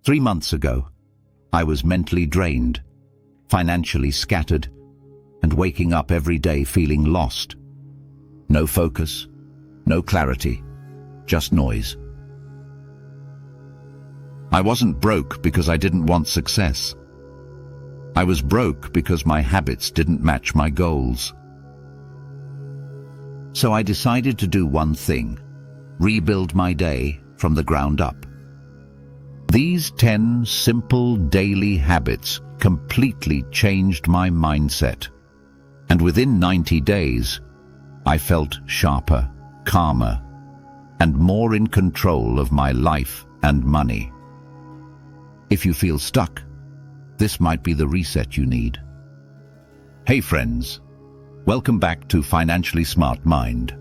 3 months ago, I was mentally drained, financially scattered, and waking up every day feeling lost. No focus, no clarity, just noise. I wasn't broke because I didn't want success. I was broke because my habits didn't match my goals. So I decided to do one thing: rebuild my day from the ground up. These 10 simple daily habits completely changed my mindset. And within 90 days, I felt sharper, calmer, and more in control of my life and money. If you feel stuck, this might be the reset you need. Hey friends, welcome back to Financially Smart Mind.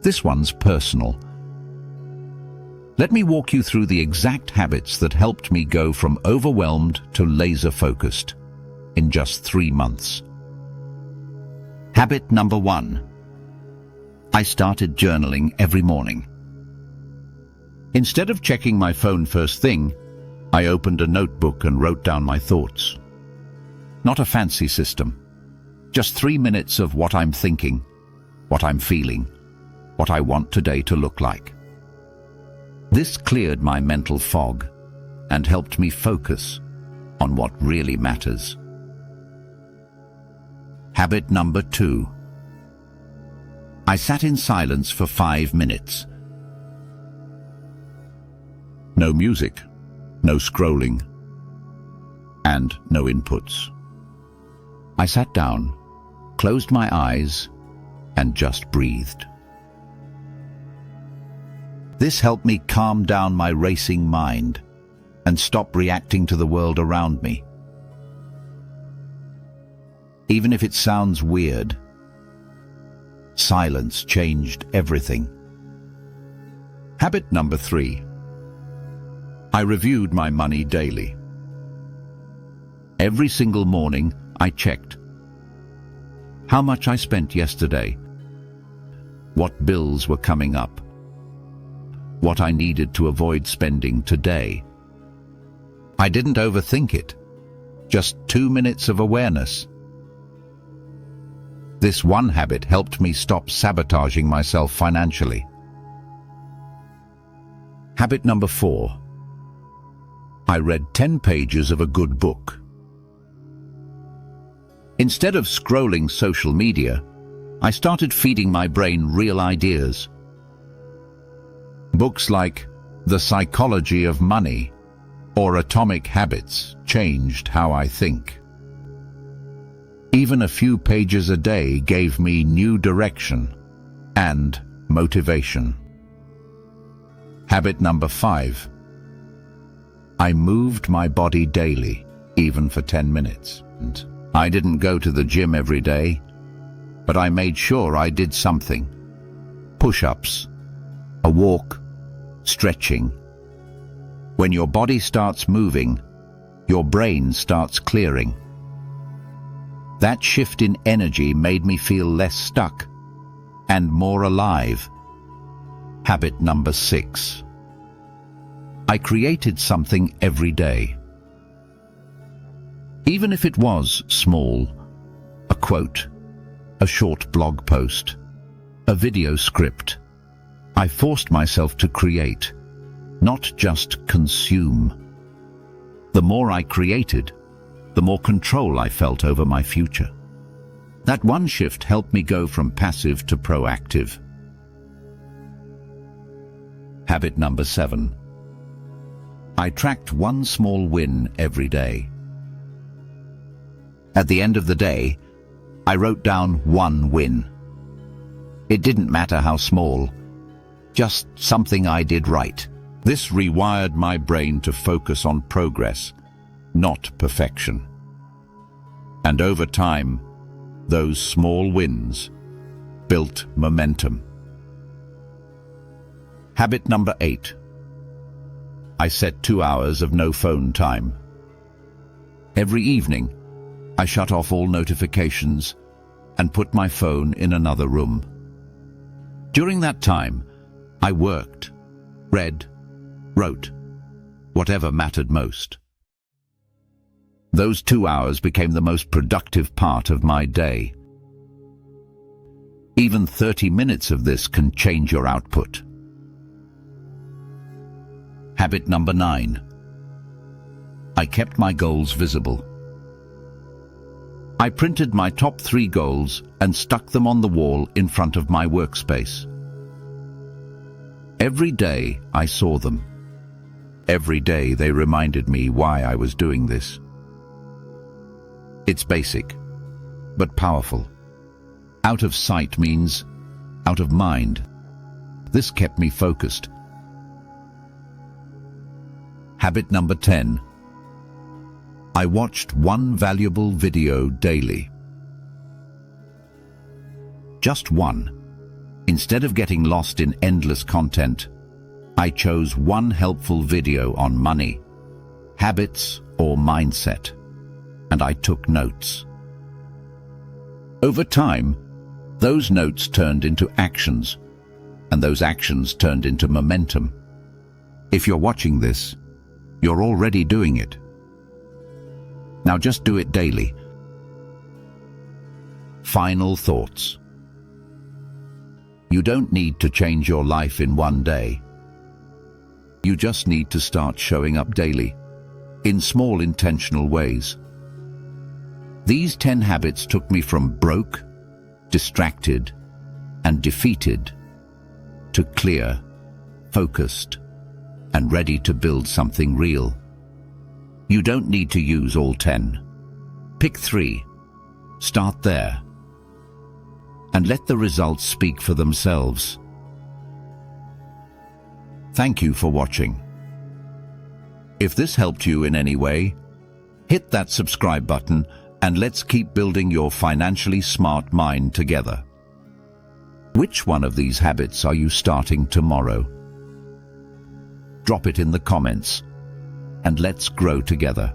This one's personal. Let me walk you through the exact habits that helped me go from overwhelmed to laser-focused in just 3 months. Habit number 1. I started journaling every morning. Instead of checking my phone first thing, I opened a notebook and wrote down my thoughts. Not a fancy system, just 3 minutes of what I'm thinking, what I'm feeling, what I want today to look like. This cleared my mental fog and helped me focus on what really matters. Habit number 2. I sat in silence for 5 minutes. No music, no scrolling, and no inputs. I sat down, closed my eyes, and just breathed. This helped me calm down my racing mind and stop reacting to the world around me. Even if it sounds weird, silence changed everything. Habit number 3. I reviewed my money daily. Every single morning, I checked how much I spent yesterday, what bills were coming up, what I needed to avoid spending today. I didn't overthink it, just 2 minutes of awareness. This one habit helped me stop sabotaging myself financially. Habit number 4. I read 10 pages of a good book. Instead of scrolling social media, I started feeding my brain real ideas. Books like The Psychology of Money or Atomic Habits changed how I think. Even a few pages a day gave me new direction and motivation. Habit number 5. I moved my body daily, even for 10 minutes. And I didn't go to the gym every day, but I made sure I did something. Push-ups, a walk, stretching. When your body starts moving, your brain starts clearing. That shift in energy made me feel less stuck and more alive. Habit number 6. I created something every day. Even if it was small, a quote, a short blog post, a video script, I forced myself to create, not just consume. The more I created, the more control I felt over my future. That one shift helped me go from passive to proactive. Habit number 7. I tracked one small win every day. At the end of the day, I wrote down one win. It didn't matter how small, just something I did right. This rewired my brain to focus on progress, not perfection. And over time, those small wins built momentum. Habit number 8. I set 2 hours of no phone time. Every evening, I shut off all notifications and put my phone in another room. During that time, I worked, read, wrote, whatever mattered most. Those 2 hours became the most productive part of my day. Even 30 minutes of this can change your output. Habit number 9. I kept my goals visible. I printed my top 3 goals and stuck them on the wall in front of my workspace. Every day I saw them. Every day they reminded me why I was doing this. It's basic, but powerful. Out of sight means out of mind. This kept me focused. Habit number 10. I watched one valuable video daily. Just one. Instead of getting lost in endless content, I chose one helpful video on money, habits, or mindset, and I took notes. Over time, those notes turned into actions, and those actions turned into momentum. If you're watching this, you're already doing it. Now just do it daily. Final thoughts. You don't need to change your life in one day. You just need to start showing up daily, in small intentional ways. These 10 habits took me from broke, distracted, and defeated to clear, focused, and ready to build something real. You don't need to use all 10. Pick 3. Start there. And let the results speak for themselves. Thank you for watching. If this helped you in any way, hit that subscribe button and let's keep building your financially smart mind together. Which one of these habits are you starting tomorrow? Drop it in the comments and let's grow together.